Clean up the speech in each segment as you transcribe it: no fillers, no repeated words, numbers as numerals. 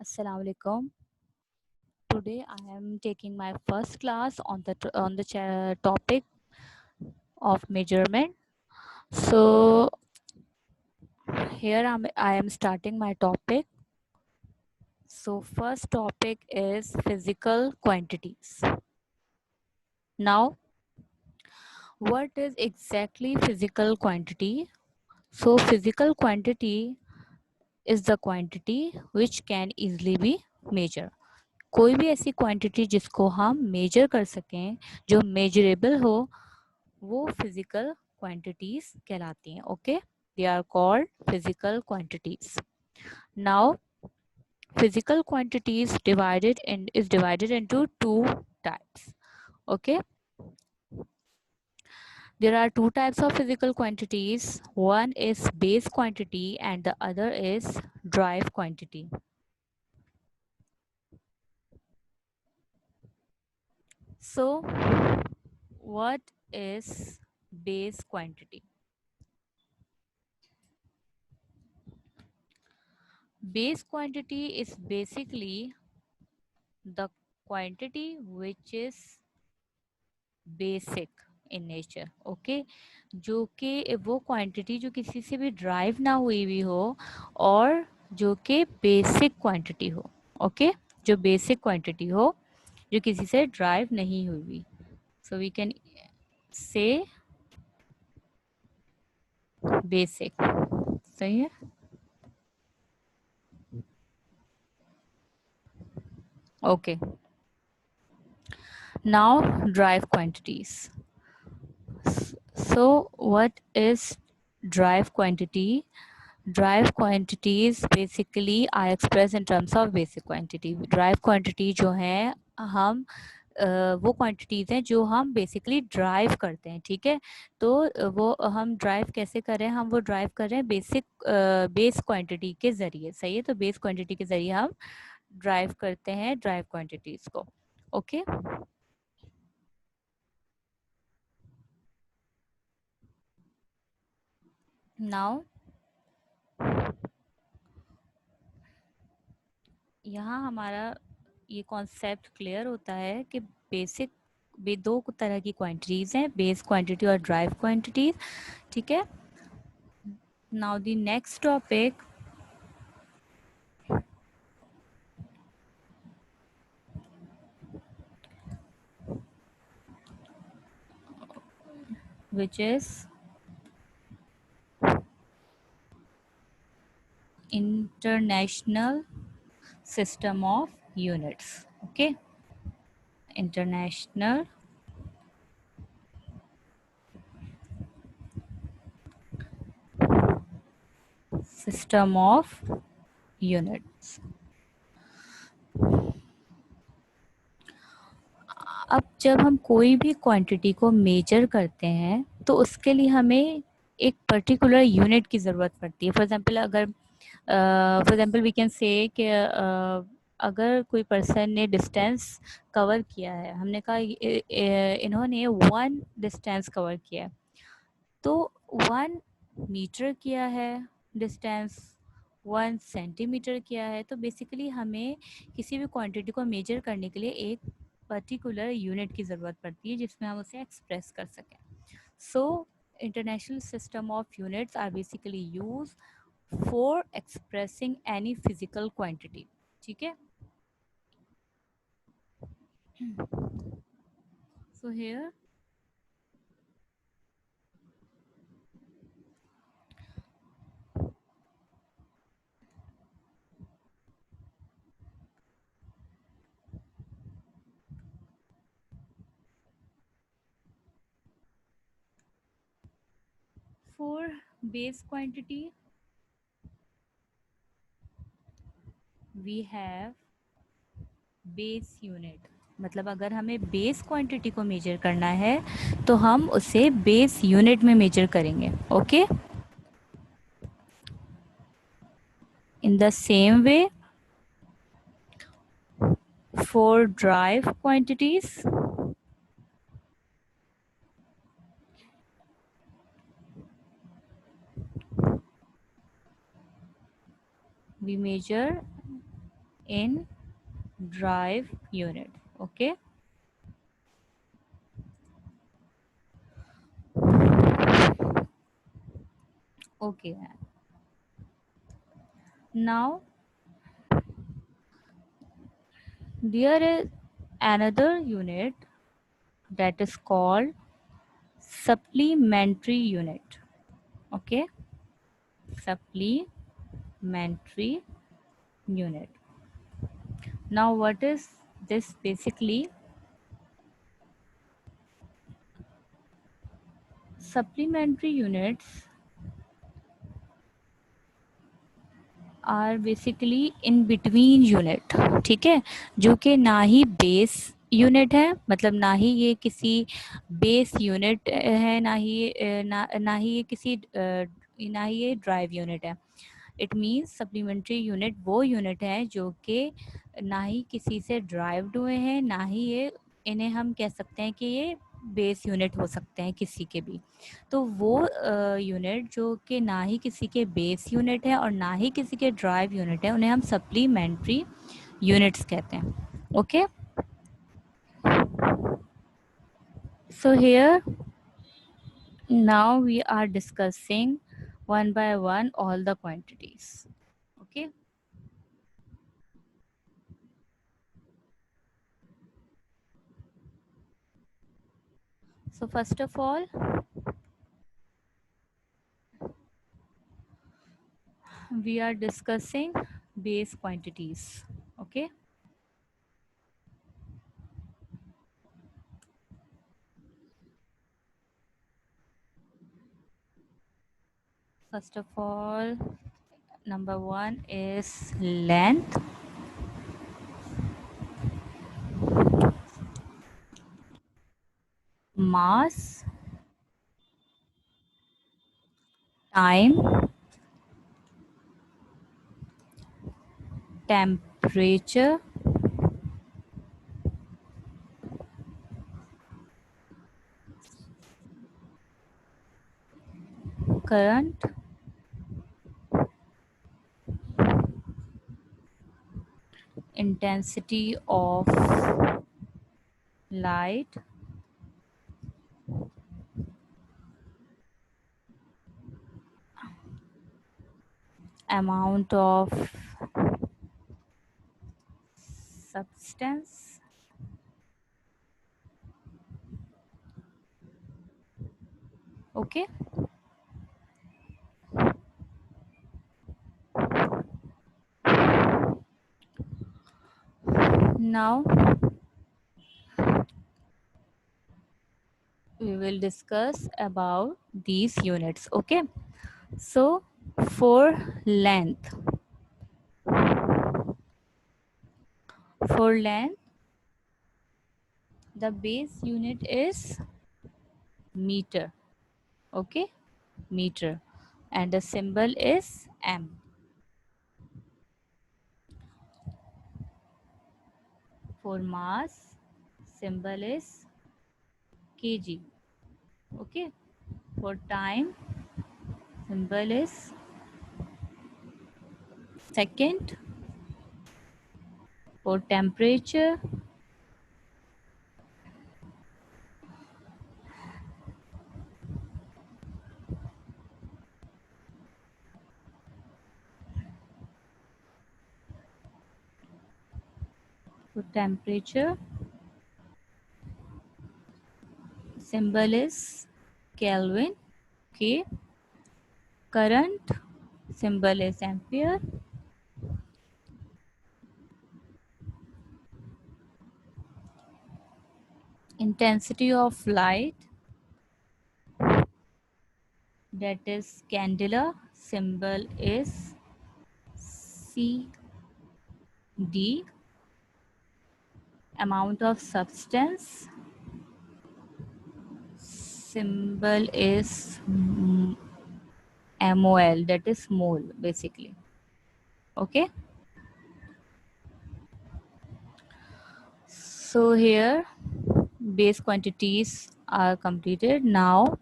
Assalamu alaikum. Today I am taking my first class on the topic of measurement. So here I am starting my topic. So first topic is physical quantities. Now, what is exactly physical quantity? So physical quantity is the quantity which can easily be measured. कोई भी ऐसी quantity जिसको हम major कर सकें, जो measurable हो, वो फिजिकल क्वांटिटीज कहलाती हैं. Okay, they are called physical quantities. Now physical quantities divided into two types. Okay, there are two types of physical quantities. One is base quantity and the other is drive quantity. So what is base quantity? Base quantity is basically the quantity which is basic in nature. Okay, जो कि वो quantity जो किसी से भी drive ना हुई भी हो और जो कि बेसिक क्वांटिटी हो. ओके, जो बेसिक क्वांटिटी हो जो किसी से ड्राइव नहीं हुई. So we can say basic. सही है. Okay, now derive quantities. So what is drive quantity? Drive quantities basically are expressed in terms of basic quantity. Drive quantity जो है हम वो क्वांटिटीज़ हैं जो हम बेसिकली ड्राइव करते हैं. ठीक है, तो वो हम ड्राइव कैसे कर रहे हैं? हम वो ड्राइव कर रहे हैं बेस क्वांटिटी के ज़रिए. सही है, तो बेस क्वांटिटी के ज़रिए हम ड्राइव करते हैं ड्राइव क्वांटिटीज़ को. ओके, नाउ यहाँ हमारा ये कॉन्सेप्ट क्लियर होता है कि बेसिक दो तरह की क्वांटिटीज़ हैं, बेस क्वांटिटी और ड्राइव क्वांटिटीज. ठीक है, now the next topic which is international system of units. Okay, international system of units. अब जब हम कोई भी क्वांटिटी को मेजर करते हैं तो उसके लिए हमें एक पर्टिकुलर यूनिट की ज़रूरत पड़ती है. फॉर एग्जांपल वी कैन से कि अगर कोई पर्सन ने डिस्टेंस कवर किया है, हमने कहा इन्होंने 1 डिस्टेंस कवर किया है, तो 1 मीटर किया है डिस्टेंस, 1 सेंटीमीटर किया है. तो बेसिकली हमें किसी भी क्वांटिटी को मेजर करने के लिए एक पर्टिकुलर यूनिट की ज़रूरत पड़ती है जिसमें हम उसे एक्सप्रेस कर सकें. So international system of units are basically use for expressing any physical quantity. ठीक है, so here for base quantity we have base unit. मतलब अगर हमें बेस क्वांटिटी को मेजर करना है तो हम उसे बेस यूनिट में मेजर करेंगे. Okay, in the same way for drive quantities we measure in drive unit. Okay. Okay. Now there is another unit that is called supplementary unit. Okay. Supplementary unit. Now what is this basically? Supplementary units are basically in between unit, ठीक है, जो कि ना ही base unit है, मतलब ना ही ये किसी बेस यूनिट है, ना ही ये किसी ना ही ये ड्राइव यूनिट है। इट मीन्स सप्लीमेंट्री यूनिट वो यूनिट है जो कि ना ही किसी से ड्राइव्ड हुए हैं, ना ही ये इन्हें हम कह सकते हैं कि ये बेस यूनिट हो सकते हैं किसी के भी। तो वो यूनिट जो कि ना ही किसी के बेस यूनिट है और ना ही किसी के ड्राइव यूनिट है, उन्हें हम सप्लीमेंट्री यूनिट्स कहते हैं। Okay, so here now we are discussing one by one all the quantities. Okay, so first of all we are discussing base quantities. Okay, first of all, number one is length, mass, time, temperature, current, intensity of light, amount of substance, okay. Now we will discuss about these units. Okay, so for length, the base unit is meter. Okay, meter, and the symbol is m. For mass, symbol is kg. Okay, for time, symbol is second. For temperature, for temperature symbol is Kelvin. Okay, current symbol is ampere. Intensity of light, that is candela, symbol is CD. Amount of substance, symbol is MOL, that is mole basically. Okay, so here base quantities are completed. Now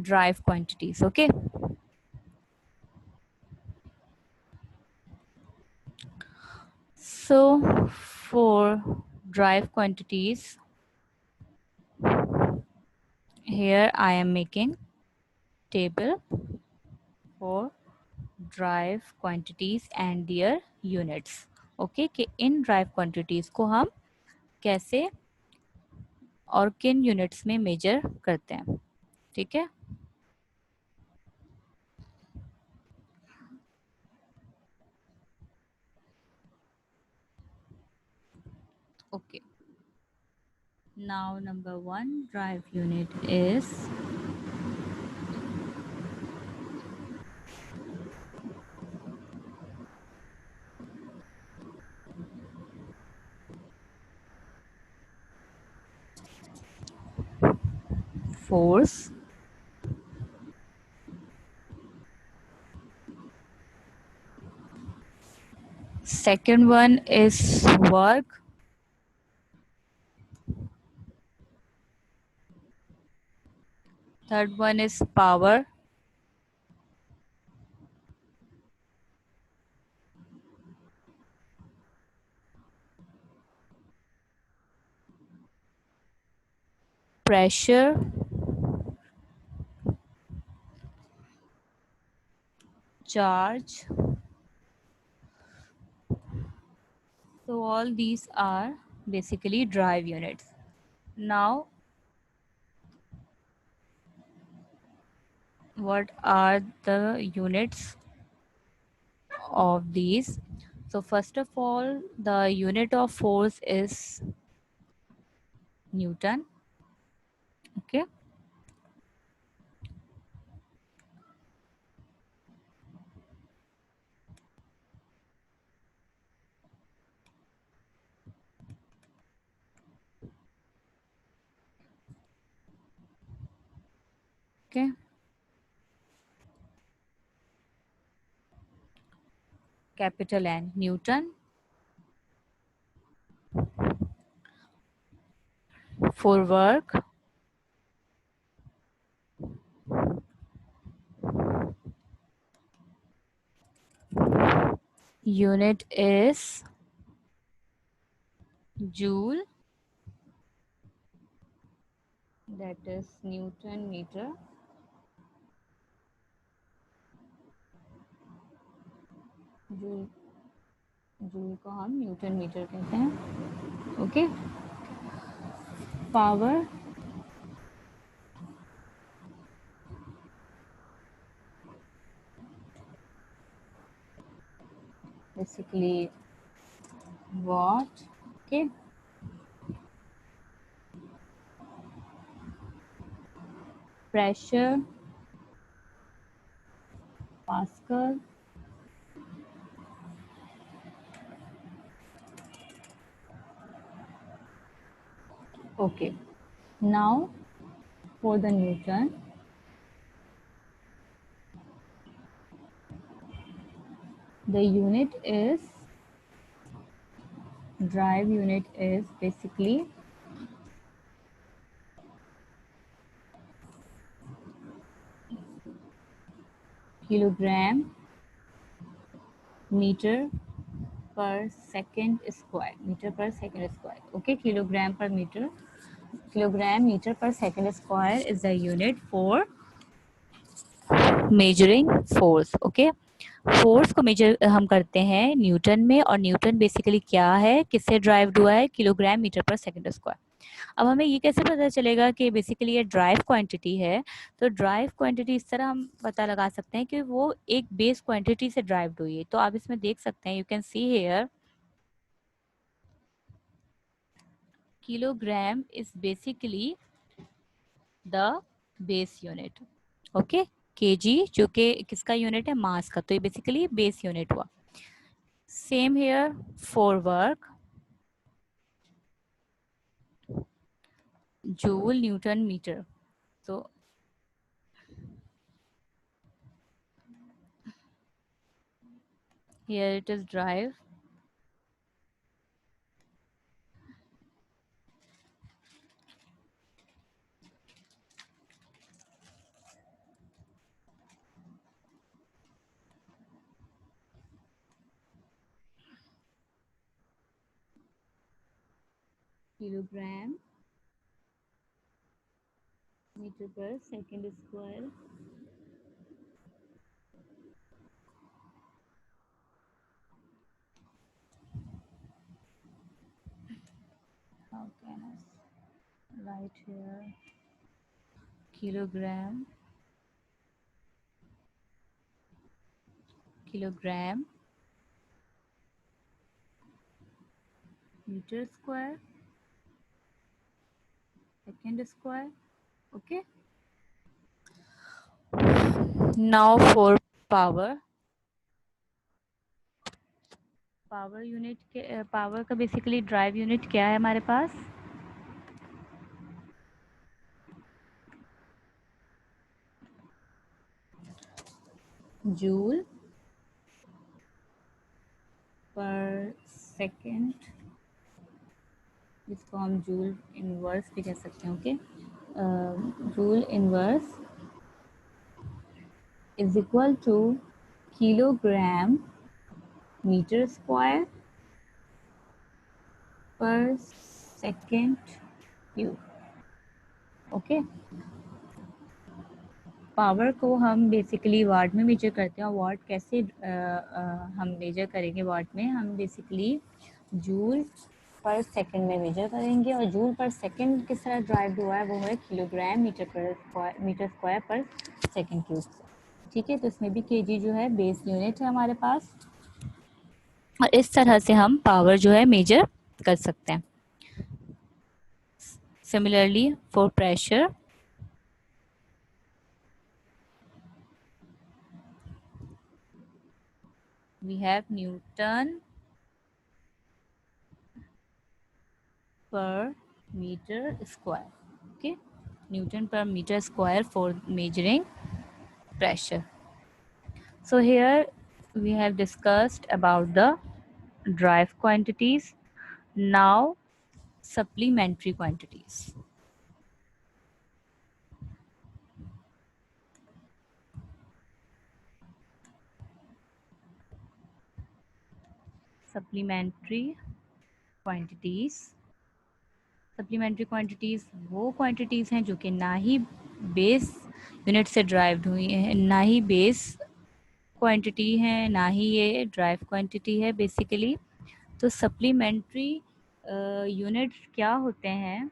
drive quantities. Okay, so for drive quantities, here I am making table for drive quantities and their units. Okay कि in drive quantities को हम कैसे और किन units में major करते हैं. ठीक है. Okay. Now number 1 drive unit is force. Second one is work. Third one is power. Pressure. Charge. So all these are basically drive units. Now, what are the units of these? So first of all, the unit of force is Newton. Okay. Okay. Capital N, Newton. For work, unit is joule, that is Newton meter. Joule joule को हम Newton metre कहते हैं. Okay. Power, basically watt. Okay. Pressure, Pascal. Okay. Now for the Newton, the unit is, drive unit is basically kilogram meter per second square. Meter per second square. Okay, kilogram per meter. Kilogram meter per second square is the unit for measuring force. Okay. Force को major हम करते हैं Newton में, और Newton basically क्या है, किससे drive हुआ है, किलोग्राम मीटर पर सेकंड स्क्वायर. अब हमें ये कैसे पता चलेगा कि बेसिकली ये ड्राइव क्वांटिटी है. तो ड्राइव क्वांटिटी इस तरह हम पता लगा सकते हैं कि वो एक बेस क्वांटिटी से ड्राइव हुई है. तो आप इसमें देख सकते हैं, you can see here kilogram is basically the base unit. Okay. KG जो कि किसका यूनिट है, मास का, तो ये बेसिकली बेस यूनिट हुआ. Same here for work, joule, Newton meter. So here it is drive. kilogram meter per second square. How can I write here? Kilogram, kilogram meter square second square. Okay. Now for power. Power unit के power का basically drive unit क्या है हमारे पास? Joule पर second, जिसको हम joule inverse भी कह सकते हैं. Okay, joule inverse is equal to kilogram metre square पर सेकेंड क्यूब. ओके, पावर को हम बेसिकली वाट में मेजर करते हैं. और वाट कैसे हम मेजर करेंगे? वाट में हम बेसिकली जूल पर सेकंड में मेजर करेंगे. और जूल पर सेकंड किस तरह ड्राइव हुआ है? वो है किलोग्राम मीटर स्क्वायर पर सेकंड क्यूब. ठीक है, तो इसमें भी केजी जो है बेस यूनिट है हमारे पास. और इस तरह से हम पावर जो है मेजर कर सकते हैं. Similarly for pressure, we have Newton per meter square. Okay, Newton per meter square for measuring pressure. So here we have discussed about the drive quantities. Now supplementary quantities. Supplementary quantities. Supplementary quantities वो quantities हैं जो कि ना ही base unit से derived हुई हैं, ना ही base quantity है, ना ही ये ड्राइव क्वांटिटी है बेसिकली. तो सप्लीमेंट्री यूनिट्स क्या होते हैं?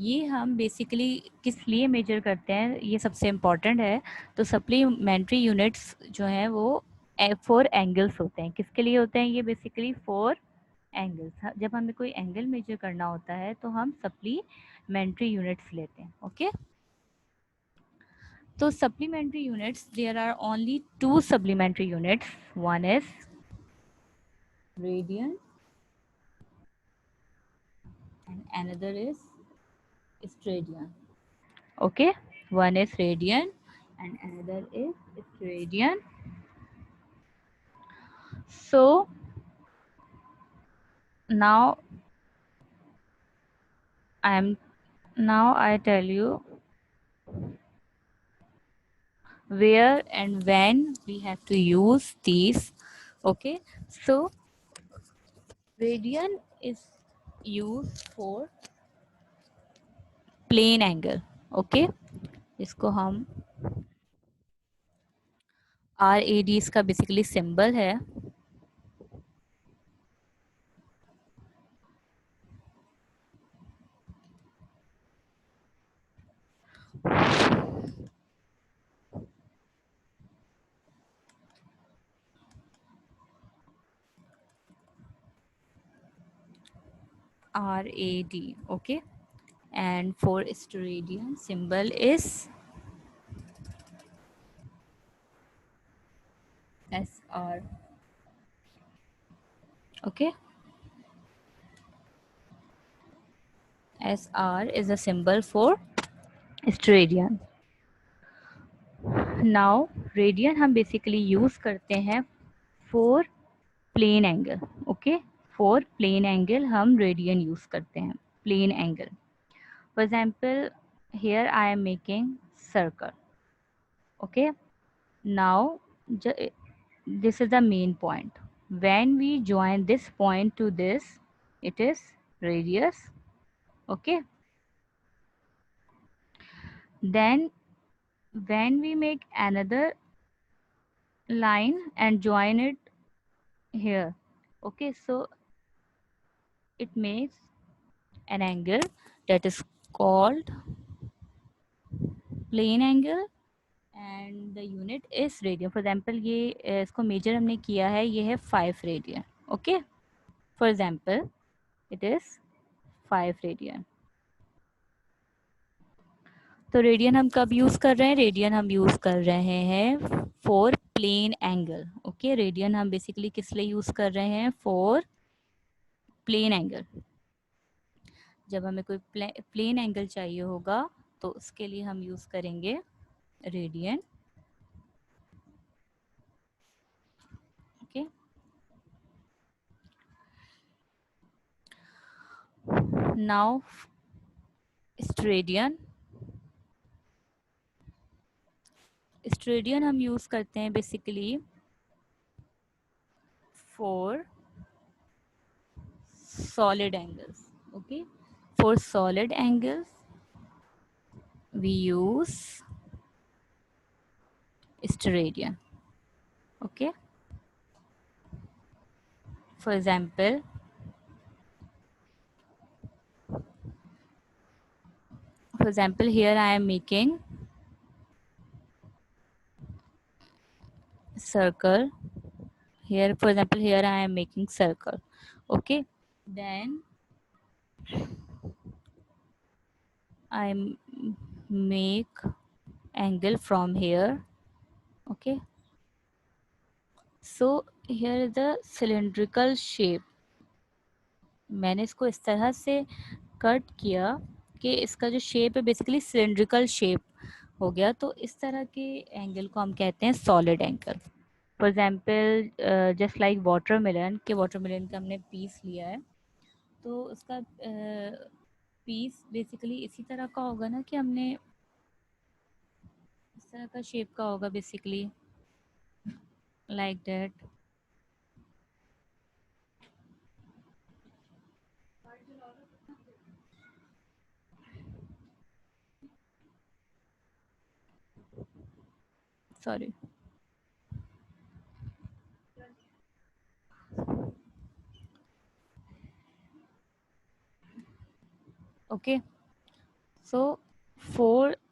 ये हम बेसिकली किस लिए मेजर करते हैं, ये सबसे इम्पॉर्टेंट है. तो सप्लीमेंट्री यूनिट्स जो हैं वो 4 एंगल्स होते हैं. किसके लिए होते हैं? ये बेसिकली 4 एंगल्स. जब हमें कोई एंगल मेजर करना होता है तो हम सप्लीमेंट्री यूनिट्स लेते हैं. ओके, तो supplementary units, there are only 2 supplementary units. One is radian and another is steradian. Okay, one is radian and another is steradian. So now I tell you where and when we have to use these. Okay, so radian is used for plane angle. Okay, इसको हम RAD इसका basically symbol है. RAD. Okay, and for steradian symbol is SR. Okay, SR is a symbol for steradian. Now radian हम basically use करते हैं for plane angle. Okay, for plane angle हम radian use करते हैं. Plane angle. For example, here I am making circle. Okay, now this is the main point. When we join this point to this, it is radius. Okay, then when we make another line and join it here, okay, so it makes an angle that is called plane angle and the unit is radian. For example, ये इसको major हमने किया है, ये है 5 radian. Okay, for example it is 5 radian. तो radian हम कब यूज कर रहे हैं? रेडियन हम यूज कर रहे हैं for plane angle. Okay, radian हम बेसिकली किस लिए यूज कर रहे हैं? For plane angle. जब हमें कोई प्लेन एंगल चाहिए होगा तो उसके लिए हम यूज करेंगे radian. Okay, now steradian. Steradian हम यूज करते हैं basically for solid angles. Okay, for solid angles we use steradian. Okay, for example here I am making circle. Here for example here I am making circle. Okay, then I make angle from here. Okay, so here is the cylindrical shape. मैंने इसको इस तरह से cut किया कि इसका जो shape है बेसिकली सिलेंड्रिकल शेप हो गया. तो इस तरह के एंगल को हम कहते हैं solid angle. For example just like watermelon के वाटरमेलन का हमने पीस लिया है तो उसका पीस बेसिकली इसी तरह का होगा ना कि हमने इस तरह का शेप का होगा basically like that. Sorry. Okay, so for